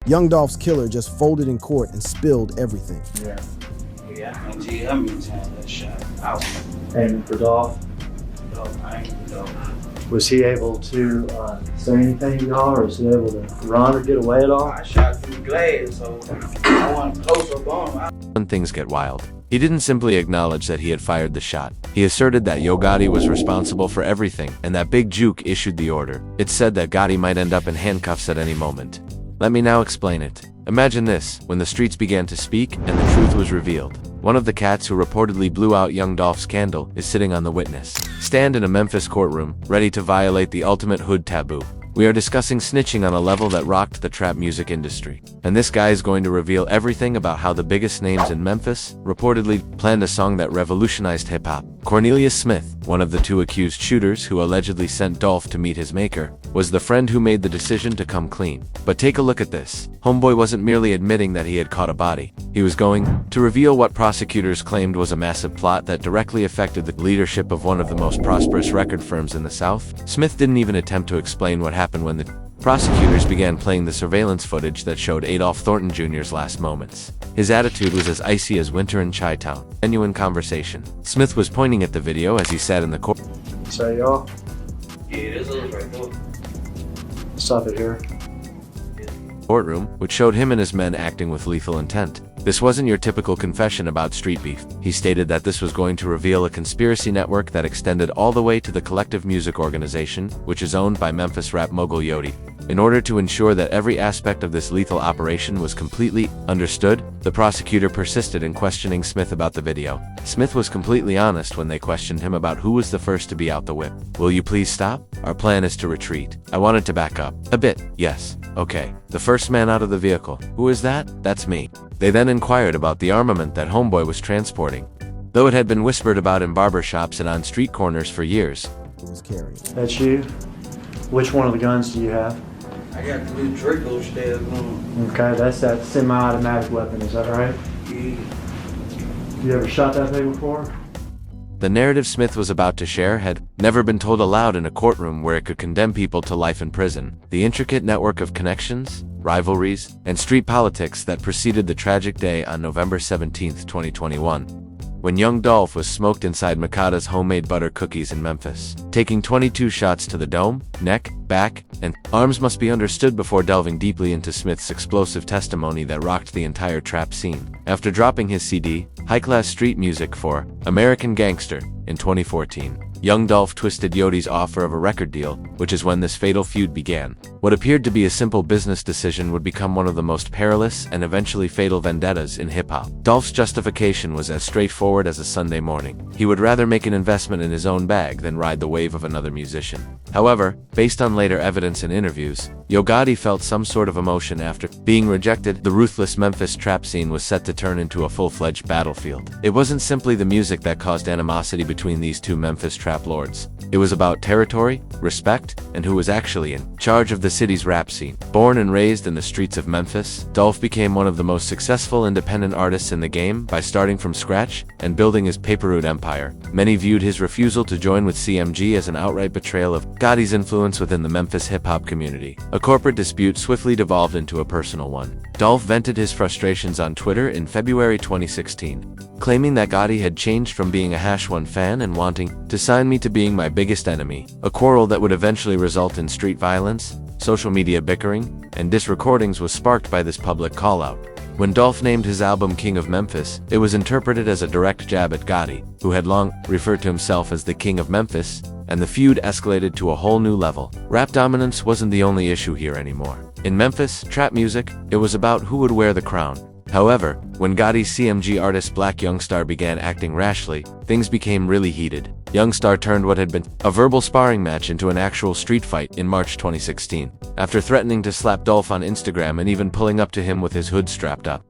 Young Dolph's killer just folded in court and spilled everything. Yeah, I can tell you how many times that shot out. Aiming for Dolph. I ain't Dolph. Was he able to say anything to y'all, or was he able to run or get away at all? I shot through the glass, so I want close up on him. When things get wild, he didn't simply acknowledge that he had fired the shot. He asserted that Yo Gotti was responsible for everything and that Big Juke issued the order. It's said that Gotti might end up in handcuffs at any moment. Let me now explain it. Imagine this, when the streets began to speak and the truth was revealed. One of the cats who reportedly blew out Young Dolph's candle is sitting on the witness stand in a Memphis courtroom, ready to violate the ultimate hood taboo. We are discussing snitching on a level that rocked the trap music industry. And this guy is going to reveal everything about how the biggest names in Memphis reportedly planned a song that revolutionized hip-hop. Cornelius Smith, one of the two accused shooters who allegedly sent Dolph to meet his maker, was the friend who made the decision to come clean. But take a look at this. Homeboy wasn't merely admitting that he had caught a body. He was going to reveal what prosecutors claimed was a massive plot that directly affected the leadership of one of the most prosperous record firms in the South. Smith didn't even attempt to explain what happened when the prosecutors began playing the surveillance footage that showed Adolph Thornton Jr.'s last moments. His attitude was as icy as winter in Chi-Town. Genuine conversation. Smith was pointing at the video as he sat in the court. Say y'all. Yeah, this is right there. Stop it here. Courtroom, which showed him and his men acting with lethal intent. This wasn't your typical confession about street beef. He stated that this was going to reveal a conspiracy network that extended all the way to the Collective Music Organization, which is owned by Memphis rap mogul Yo Gotti. In order to ensure that every aspect of this lethal operation was completely understood, the prosecutor persisted in questioning Smith about the video. Smith was completely honest when they questioned him about who was the first to be out the whip. "Will you please stop? Our plan is to retreat." I wanted to back up. A bit, yes. Okay. The first man out of the vehicle. Who is that? That's me. They then inquired about the armament that Homeboy was transporting. Though it had been whispered about in barbershops and on street corners for years. It was carrying. That's you? Which one of the guns do you have? I got the little Draco stab on. Okay, that's that semi-automatic weapon, is that right? Yeah. You ever shot that thing before? The narrative Smith was about to share had never been told aloud in a courtroom where it could condemn people to life in prison. The intricate network of connections, rivalries, and street politics that preceded the tragic day on November 17, 2021. When Young Dolph was smoked inside Makata's homemade butter cookies in Memphis, taking 22 shots to the dome, neck, back, and arms must be understood before delving deeply into Smith's explosive testimony that rocked the entire trap scene. After dropping his CD, High-Class Street Music for American Gangster, in 2014, Young Dolph twisted Yo Gotti's offer of a record deal, which is when this fatal feud began. What appeared to be a simple business decision would become one of the most perilous and eventually fatal vendettas in hip-hop. Dolph's justification was as straightforward as a Sunday morning. He would rather make an investment in his own bag than ride the wave of another musician. However, based on later evidence and interviews, Yo Gotti felt some sort of emotion after being rejected. The ruthless Memphis trap scene was set to turn into a full-fledged battlefield. It wasn't simply the music that caused animosity between these two Memphis trap lords. It was about territory, respect, and who was actually in charge of the city's rap scene. Born and raised in the streets of Memphis, Dolph became one of the most successful independent artists in the game by starting from scratch and building his paper route empire. Many viewed his refusal to join with CMG as an outright betrayal of Gotti's influence within the Memphis hip-hop community. A corporate dispute swiftly devolved into a personal one. Dolph vented his frustrations on Twitter in February 2016, claiming that Gotti had changed from being a Hash 1 fan and wanting to sign me to being my biggest enemy, a quarrel that would eventually result in street violence, social media bickering, and diss recordings was sparked by this public call-out. When Dolph named his album King of Memphis, it was interpreted as a direct jab at Gotti, who had long referred to himself as the King of Memphis, and the feud escalated to a whole new level. Rap dominance wasn't the only issue here anymore. In Memphis, trap music, it was about who would wear the crown. However, when Gotti's CMG artist Black Youngstar began acting rashly, things became really heated. Youngstar turned what had been a verbal sparring match into an actual street fight in March 2016, after threatening to slap Dolph on Instagram and even pulling up to him with his hood strapped up.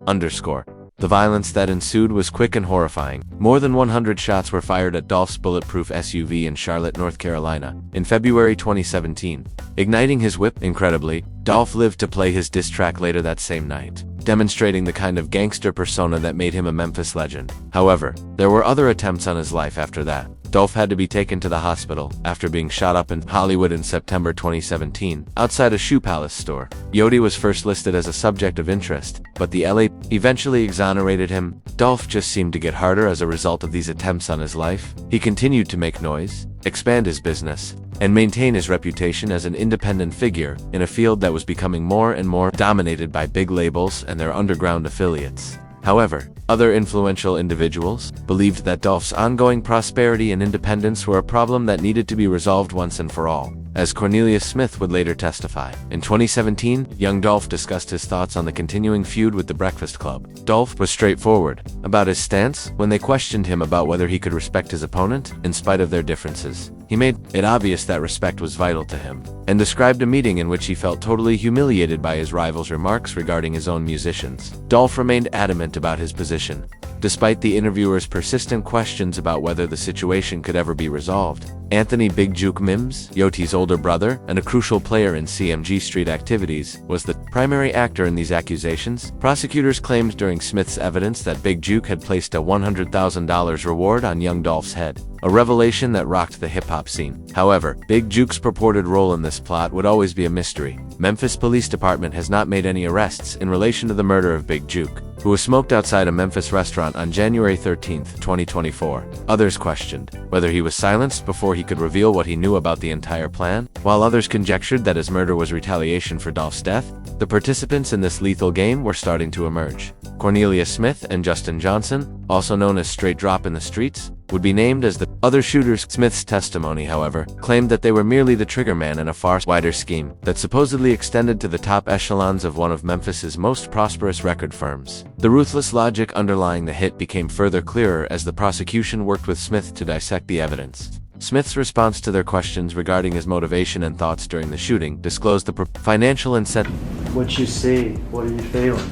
The violence that ensued was quick and horrifying. More than 100 shots were fired at Dolph's bulletproof SUV in Charlotte, North Carolina, in February 2017. Igniting his whip, incredibly, Dolph lived to play his diss track later that same night, demonstrating the kind of gangster persona that made him a Memphis legend. However, there were other attempts on his life after that. Dolph had to be taken to the hospital after being shot up in Hollywood in September 2017, outside a Shoe Palace store. Gotti was first listed as a subject of interest, but the LA eventually exonerated him. Dolph just seemed to get harder as a result of these attempts on his life. He continued to make noise, expand his business, and maintain his reputation as an independent figure in a field that was becoming more and more dominated by big labels and their underground affiliates. However, other influential individuals believed that Dolph's ongoing prosperity and independence were a problem that needed to be resolved once and for all, as Cornelius Smith would later testify. In 2017, Young Dolph discussed his thoughts on the continuing feud with the Breakfast Club. Dolph was straightforward about his stance when they questioned him about whether he could respect his opponent in spite of their differences. He made it obvious that respect was vital to him, and described a meeting in which he felt totally humiliated by his rival's remarks regarding his own musicians. Dolph remained adamant about his position, despite the interviewer's persistent questions about whether the situation could ever be resolved. Anthony Big Juke Mims, Yotti's older brother and a crucial player in CMG Street activities, was the primary actor in these accusations. Prosecutors claimed during Smith's evidence that Big Juke had placed a $100,000 reward on Young Dolph's head, a revelation that rocked the hip-hop scene. However, Big Juke's purported role in this plot would always be a mystery. Memphis Police Department has not made any arrests in relation to the murder of Big Juke, who was smoked outside a Memphis restaurant on January 13, 2024. Others questioned whether he was silenced before he could reveal what he knew about the entire plan, while others conjectured that his murder was retaliation for Dolph's death. The participants in this lethal game were starting to emerge. Cornelius Smith and Justin Johnson, also known as Straight Drop in the Streets, would be named as the other shooters. Smith's testimony, however, claimed that they were merely the triggerman in a far wider scheme that supposedly extended to the top echelons of one of Memphis's most prosperous record firms. The ruthless logic underlying the hit became further clearer as the prosecution worked with Smith to dissect the evidence. Smith's response to their questions regarding his motivation and thoughts during the shooting disclosed the financial incentive. What you see, what are you feeling?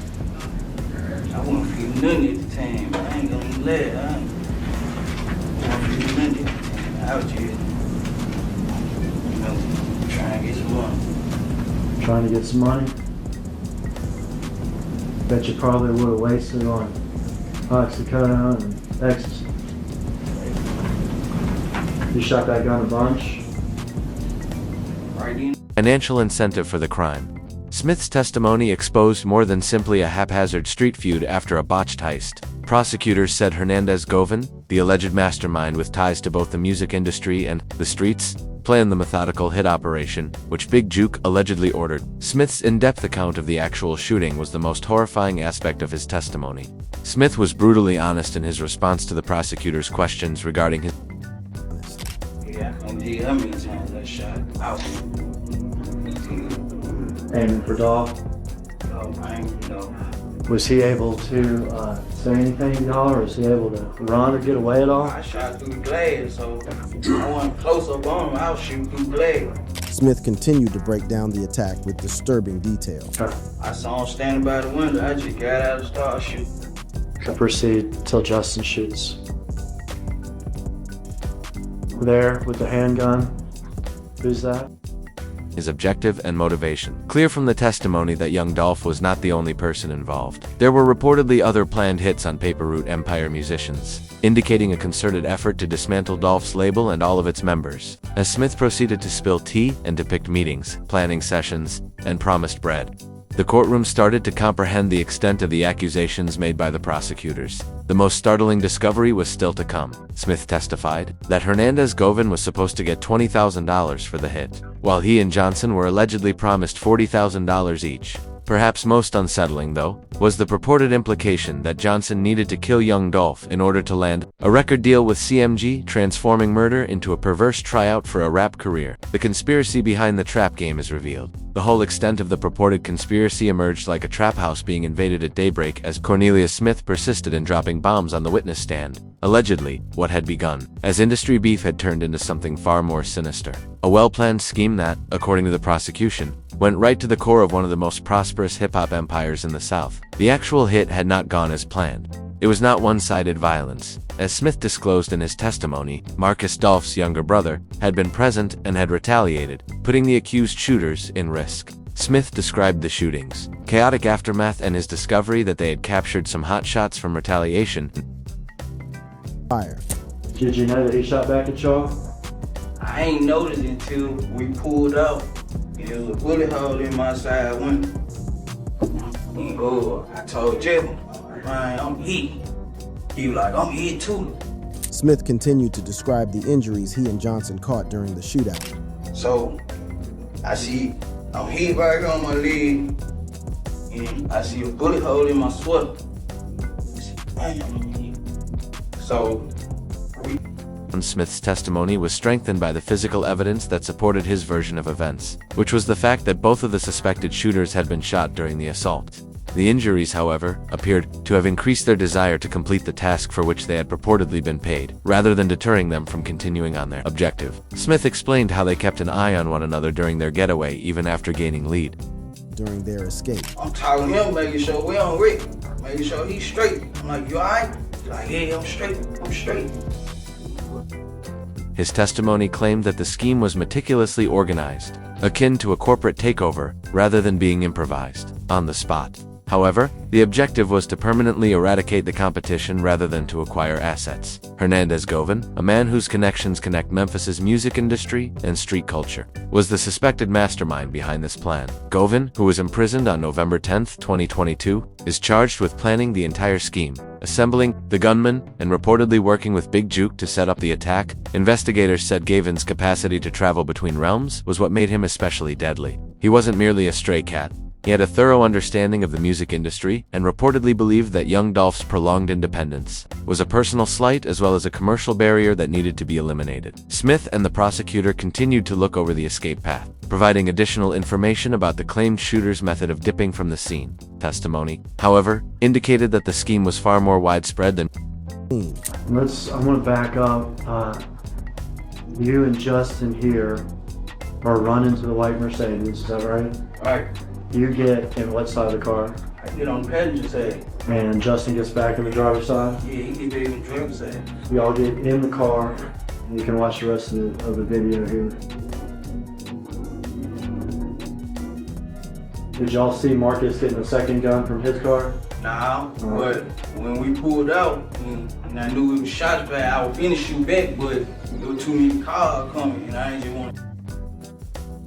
I want to feel nothing at the time. I ain't gonna let it. I want to feel nothing at the time. Out here, trying to get some money. Trying to get some money? Bet you probably would have wasted on oxycodone and ecstasy. You shot that gun a bunch? Right in. Financial incentive for the crime. Smith's testimony exposed more than simply a haphazard street feud after a botched heist. Prosecutors said Hernandez Govan, the alleged mastermind with ties to both the music industry and the streets, planned the methodical hit operation, which Big Juke allegedly ordered. Smith's in-depth account of the actual shooting was the most horrifying aspect of his testimony. Smith was brutally honest in his response to the prosecutor's questions regarding his Yeah, I can't tell you how many times I shot out. Aiming for Dolph? Oh, man, Was he able to say anything to y'all, or was he able to run or get away at all? I shot through the glass, so I want close up on him. I'll shoot through glass. Smith continued to break down the attack with disturbing detail. I saw him standing by the window. I just got out and started shooting. Proceed till Justin shoots. There with the handgun. Who's that? his objective and motivation. Clear from the testimony that Young Dolph was not the only person involved. There were reportedly other planned hits on Paper Route Empire musicians, indicating a concerted effort to dismantle Dolph's label and all of its members. As Smith proceeded to spill tea and depict meetings, planning sessions, and promised bread, the courtroom started to comprehend the extent of the accusations made by the prosecutors. The most startling discovery was still to come. Smith testified that Hernandez Govan was supposed to get $20,000 for the hit, while he and Johnson were allegedly promised $40,000 each. Perhaps most unsettling, though, was the purported implication that Johnson needed to kill Young Dolph in order to land a record deal with CMG, transforming murder into a perverse tryout for a rap career. The conspiracy behind the trap game is revealed. The whole extent of the purported conspiracy emerged like a trap house being invaded at daybreak as Cornelius Smith persisted in dropping bombs on the witness stand. Allegedly, what had begun as industry beef had turned into something far more sinister. A well-planned scheme that, according to the prosecution, went right to the core of one of the most prosperous hip-hop empires in the South. The actual hit had not gone as planned. It was not one-sided violence. As Smith disclosed in his testimony, Marcus Dolph's younger brother had been present and had retaliated, putting the accused shooters in risk. Smith described the shootings, chaotic aftermath, and his discovery that they had captured some hot shots from Retaliation. Fire. Did you know that he shot back at y'all? I ain't noticed until we pulled out. There was a bullet hole in my side window. And I told Jeff, man, I'm hit. He was like, I'm hit too. Smith continued to describe the injuries he and Johnson caught during the shootout. So I see I'm hit back on my leg, and I see a bullet hole in my sweater. So Smith's testimony was strengthened by the physical evidence that supported his version of events, which was the fact that both of the suspected shooters had been shot during the assault. The injuries, however, appeared to have increased their desire to complete the task for which they had purportedly been paid, rather than deterring them from continuing on their objective. Smith explained how they kept an eye on one another during their getaway even after gaining lead. During their escape, I'm telling him, making sure we on Rick, making sure he's straight. I'm like, you alright? He's like, yeah, I'm straight, I'm straight. His testimony claimed that the scheme was meticulously organized, akin to a corporate takeover, rather than being improvised on the spot. However, the objective was to permanently eradicate the competition rather than to acquire assets. Hernandez Govan, a man whose connections connect Memphis's music industry and street culture, was the suspected mastermind behind this plan. Govan, who was imprisoned on November 10, 2022, is charged with planning the entire scheme, assembling the gunman, and reportedly working with Big Juke to set up the attack. Investigators said Gavin's capacity to travel between realms was what made him especially deadly. He wasn't merely a stray cat. He had a thorough understanding of the music industry and reportedly believed that Young Dolph's prolonged independence was a personal slight as well as a commercial barrier that needed to be eliminated. Smith and the prosecutor continued to look over the escape path, providing additional information about the claimed shooter's method of dipping from the scene. Testimony, however, indicated that the scheme was far more widespread than. I'm going to back up. You and Justin here are running to the white Mercedes, is that right? Right. You get in what side of the car? I get on the passenger side. And Justin gets back in the driver's side? Yeah, he get in the driver's side. We all get in the car, and you can watch the rest of the video here. Did y'all see Marcus getting a second gun from his car? Nah, but when we pulled out, and I knew it was shots back, I was finna shoot back, but there were too many cars coming, and I ain't just want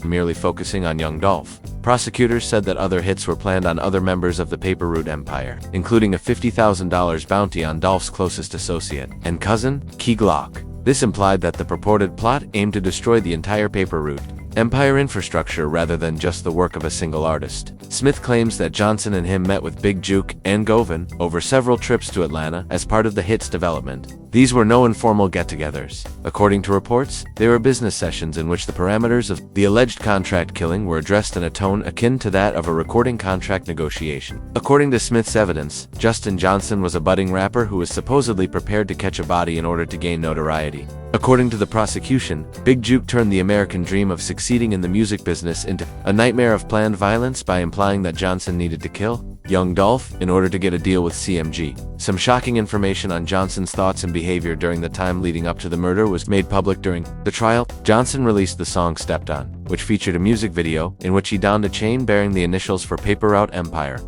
merely focusing on Young Dolph. Prosecutors said that other hits were planned on other members of the paper route empire, including a $50,000 bounty on Dolph's closest associate and cousin, Key Glock. This implied that the purported plot aimed to destroy the entire paper route empire infrastructure rather than just the work of a single artist. Smith claims that Johnson and him met with Big Juke and Govan over several trips to Atlanta as part of the hit's development. These were no informal get-togethers. According to reports, they were business sessions in which the parameters of the alleged contract killing were addressed in a tone akin to that of a recording contract negotiation. According to Smith's evidence, Justin Johnson was a budding rapper who was supposedly prepared to catch a body in order to gain notoriety. According to the prosecution, Big Juke turned the American dream of succeeding in the music business into a nightmare of planned violence by implying that Johnson needed to kill Young Dolph in order to get a deal with CMG. Some shocking information on Johnson's thoughts and behavior during the time leading up to the murder was made public during the trial. Johnson released the song Stepped On, which featured a music video in which he donned a chain bearing the initials for Paper Route Empire.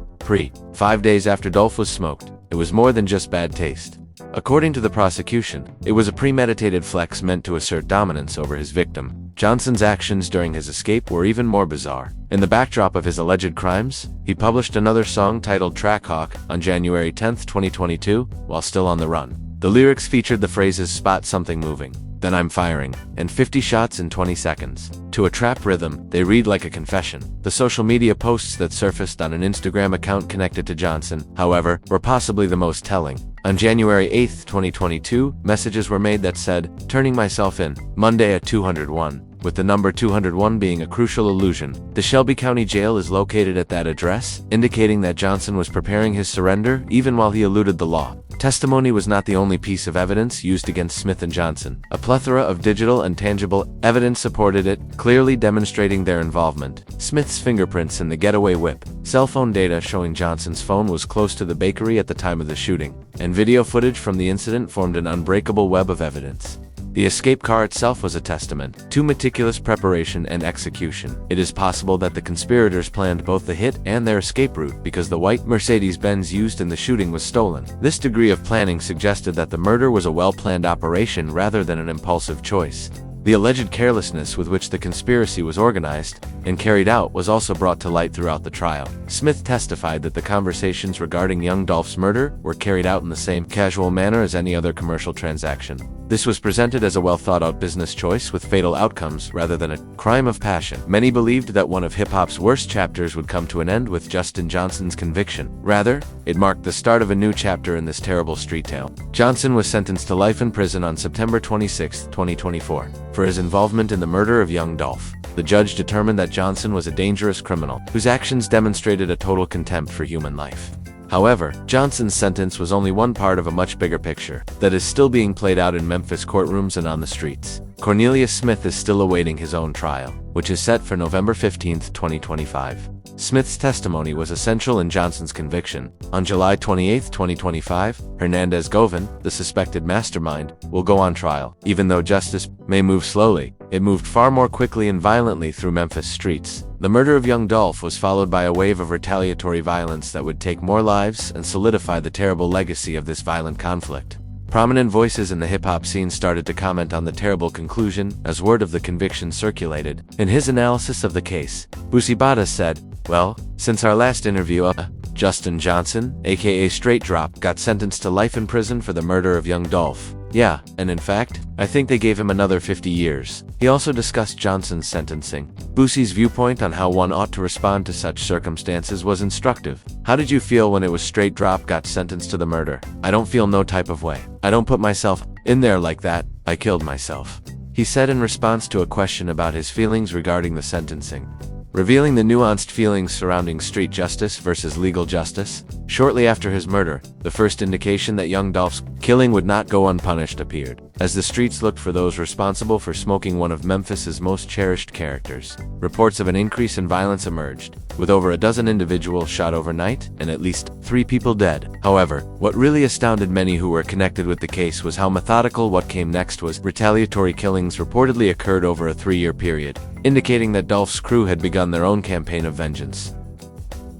5 days after Dolph was smoked. It was more than just bad taste. According to the prosecution, it was a premeditated flex meant to assert dominance over his victim. Johnson's actions during his escape were even more bizarre. In the backdrop of his alleged crimes, he published another song titled Trackhawk on January 10, 2022, while still on the run. The lyrics featured the phrases "spot something moving, then I'm firing," and 50 shots in 20 seconds. To a trap rhythm, they read like a confession. The social media posts that surfaced on an Instagram account connected to Johnson, however, were possibly the most telling. On January 8, 2022, messages were made that said, "Turning myself in, Monday at 201. With the number 201 being a crucial allusion. The Shelby County Jail is located at that address, indicating that Johnson was preparing his surrender even while he eluded the law. Testimony was not the only piece of evidence used against Smith and Johnson. A plethora of digital and tangible evidence supported it, clearly demonstrating their involvement. Smith's fingerprints in the getaway whip, cell phone data showing Johnson's phone was close to the bakery at the time of the shooting, and video footage from the incident formed an unbreakable web of evidence. The escape car itself was a testament to meticulous preparation and execution. It is possible that the conspirators planned both the hit and their escape route because the white Mercedes-Benz used in the shooting was stolen. This degree of planning suggested that the murder was a well-planned operation rather than an impulsive choice. The alleged carelessness with which the conspiracy was organized and carried out was also brought to light throughout the trial. Smith testified that the conversations regarding Young Dolph's murder were carried out in the same casual manner as any other commercial transaction. This was presented as a well-thought-out business choice with fatal outcomes rather than a crime of passion. Many believed that one of hip-hop's worst chapters would come to an end with Justin Johnson's conviction. Rather, it marked the start of a new chapter in this terrible street tale. Johnson was sentenced to life in prison on September 26, 2024, for his involvement in the murder of Young Dolph. The judge determined that Johnson was a dangerous criminal whose actions demonstrated a total contempt for human life. However, Johnson's sentence was only one part of a much bigger picture that is still being played out in Memphis courtrooms and on the streets. Cornelius Smith is still awaiting his own trial, which is set for November 15, 2025. Smith's testimony was essential in Johnson's conviction. On July 28, 2025, Hernandez Govan, the suspected mastermind, will go on trial. Even though justice may move slowly, it moved far more quickly and violently through Memphis streets. The murder of Young Dolph was followed by a wave of retaliatory violence that would take more lives and solidify the terrible legacy of this violent conflict. Prominent voices in the hip-hop scene started to comment on the terrible conclusion as word of the conviction circulated. In his analysis of the case, Boosie Bada said, "Well, since our last interview, Justin Johnson, aka Straight Drop, got sentenced to life in prison for the murder of Young Dolph. Yeah, and in fact, I think they gave him another 50 years. He also discussed Johnson's sentencing. Boosie's viewpoint on how one ought to respond to such circumstances was instructive. How did you feel when it was Straight Drop got sentenced to the murder? I don't feel no type of way. I don't put myself in there like that. I killed myself," he said in response to a question about his feelings regarding the sentencing. Revealing the nuanced feelings surrounding street justice versus legal justice. Shortly after his murder, the first indication that Young Dolph's killing would not go unpunished appeared, as the streets looked for those responsible for smoking one of Memphis's most cherished characters. Reports of an increase in violence emerged, with over a dozen individuals shot overnight and at least 3 people dead. However, what really astounded many who were connected with the case was how methodical what came next was. Retaliatory killings reportedly occurred over a 3-year period, indicating that Dolph's crew had begun their own campaign of vengeance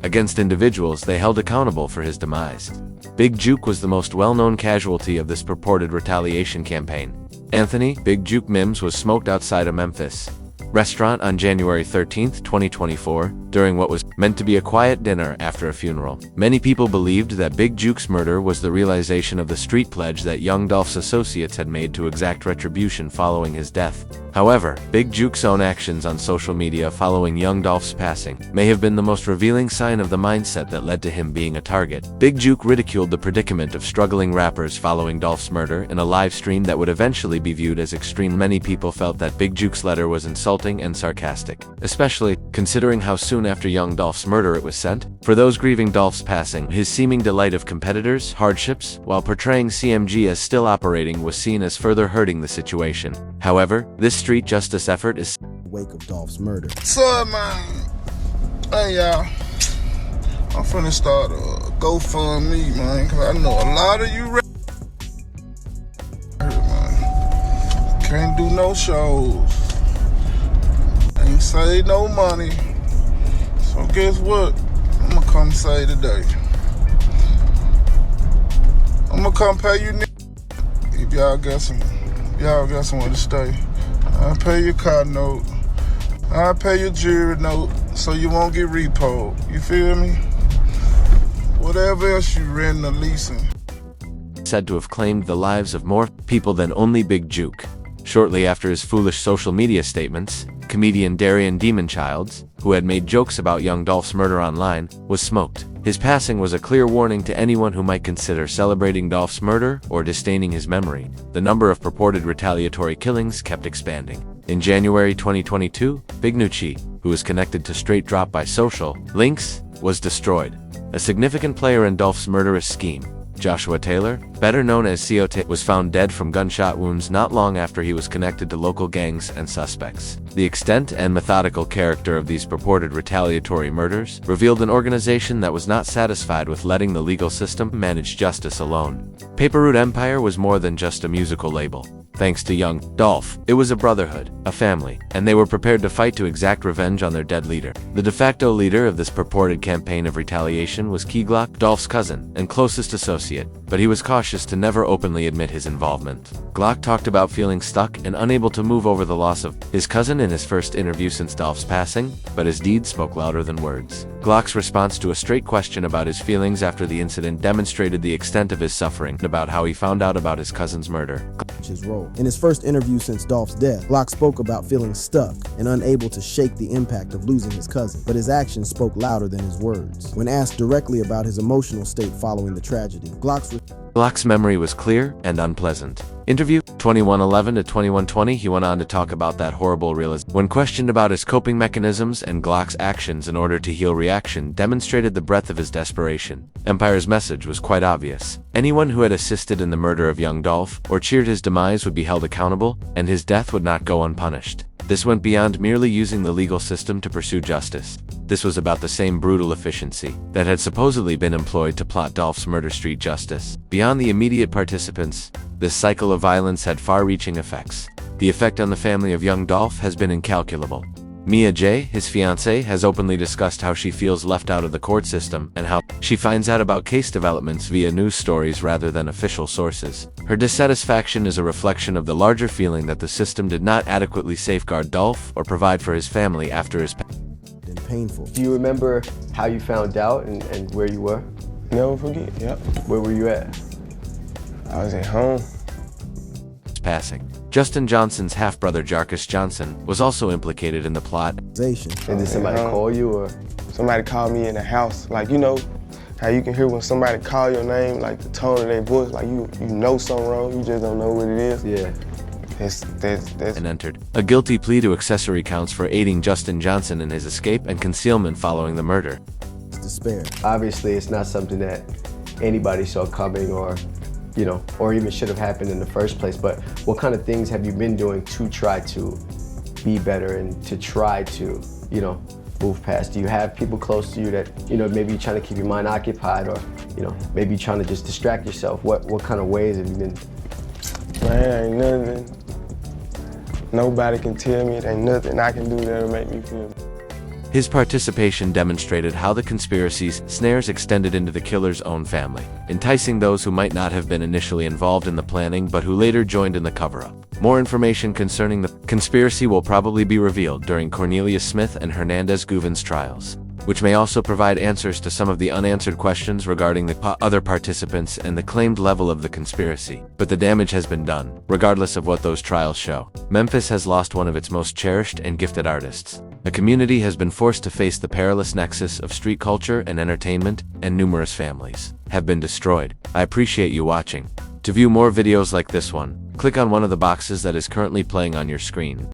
against individuals they held accountable for his demise. Big Juke was the most well-known casualty of this purported retaliation campaign. Anthony "Big Juke" Mims was smoked outside a Memphis restaurant on January 13, 2024, during what was meant to be a quiet dinner after a funeral. Many people believed that Big Juke's murder was the realization of the street pledge that Young Dolph's associates had made to exact retribution following his death. However, Big Juke's own actions on social media following Young Dolph's passing may have been the most revealing sign of the mindset that led to him being a target. Big Juke ridiculed the predicament of struggling rappers following Dolph's murder in a live stream that would eventually be viewed as extreme. Many people felt that Big Juke's letter was insulting and sarcastic, especially considering how soon after Young Dolph's murder it was sent. For those grieving Dolph's passing, his seeming delight of competitors' hardships while portraying CMG as still operating was seen as further hurting the situation. However, this street justice effort is Wake of Dolph's murder. So, man, hey, y'all, I'm finna start a GoFundMe, man, because I know a lot of you man, can't do no shows, ain't save no money, so guess what, I'm gonna come say today, I'm gonna come pay you if y'all got somewhere to stay. I'll pay your car note. I'll pay your jewelry note so you won't get repoed. You feel me? Whatever else you renting or leasing. said to have claimed the lives of more people than only Big Juke. Shortly after his foolish social media statements, comedian Darian Demonchilds, who had made jokes about Young Dolph's murder online, was smoked. His passing was a clear warning to anyone who might consider celebrating Dolph's murder or disdaining his memory. The number of purported retaliatory killings kept expanding. In January 2022, Big Nucci, who was connected to Straight Drop by social links, was destroyed. A significant player in Dolph's murderous scheme, Joshua Taylor, better known as Coyote, was found dead from gunshot wounds not long after he was connected to local gangs and suspects. The extent and methodical character of these purported retaliatory murders revealed an organization that was not satisfied with letting the legal system manage justice alone. Paper Route Empire was more than just a musical label. Thanks to Young Dolph, it was a brotherhood, a family, and they were prepared to fight to exact revenge on their dead leader. The de facto leader of this purported campaign of retaliation was Glock, Dolph's cousin and closest associate, but he was cautious to never openly admit his involvement. Glock talked about feeling stuck and unable to move over the loss of his cousin in his first interview since Dolph's passing, but his deeds spoke louder than words. Glock's response to a straight question about his feelings after the incident demonstrated the extent of his suffering and about how he found out about his cousin's murder. His role. In his first interview since Dolph's death, Glock spoke about feeling stuck and unable to shake the impact of losing his cousin, but his actions spoke louder than his words. When asked directly about his emotional state following the tragedy, Glock's memory was clear and unpleasant. Interview 2111 to 2120, he went on to talk about that horrible realization. When questioned about his coping mechanisms and Glock's actions in order to heal reaction demonstrated the breadth of his desperation. Empire's message was quite obvious. Anyone who had assisted in the murder of Young Dolph or cheered his demise would be held accountable, and his death would not go unpunished. This went beyond merely using the legal system to pursue justice. This was about the same brutal efficiency that had supposedly been employed to plot Dolph's murder street justice. Beyond the immediate participants, this cycle of violence had far-reaching effects. The effect on the family of Young Dolph has been incalculable. Mia J., his fiancée, has openly discussed how she feels left out of the court system and how she finds out about case developments via news stories rather than official sources. Her dissatisfaction is a reflection of the larger feeling that the system did not adequately safeguard Dolph or provide for his family after his painful. Do you remember how you found out and where you were? Never forget, yep. Where were you at? I was at home. Passing. Justin Johnson's half-brother Jarkus Johnson was also implicated in the plot. And did somebody call you or? Somebody called me in the house. Like, you know how you can hear when somebody call your name, like the tone of their voice, like you know something wrong, you just don't know what it is. Yeah. And entered a guilty plea to accessory counts for aiding Justin Johnson in his escape and concealment following the murder. Despair. Obviously, it's not something that anybody saw coming or, you know, or even should have happened in the first place, but what kind of things have you been doing to try to be better and to try to, you know, move past? Do you have people close to you that, you know, maybe you're trying to keep your mind occupied or, you know, maybe you're trying to just distract yourself? What kind of ways have you been? Man, ain't nothing. Nobody can tell me it ain't nothing I can do that'll make me feel. His participation demonstrated how the conspiracy's snares extended into the killer's own family, enticing those who might not have been initially involved in the planning but who later joined in the cover-up. More information concerning the conspiracy will probably be revealed during Cornelius Smith and Hernandez Guven's trials, which may also provide answers to some of the unanswered questions regarding the other participants and the claimed level of the conspiracy. But the damage has been done, regardless of what those trials show. Memphis has lost one of its most cherished and gifted artists. A community has been forced to face the perilous nexus of street culture and entertainment, and numerous families have been destroyed. I appreciate you watching. To view more videos like this one, click on one of the boxes that is currently playing on your screen.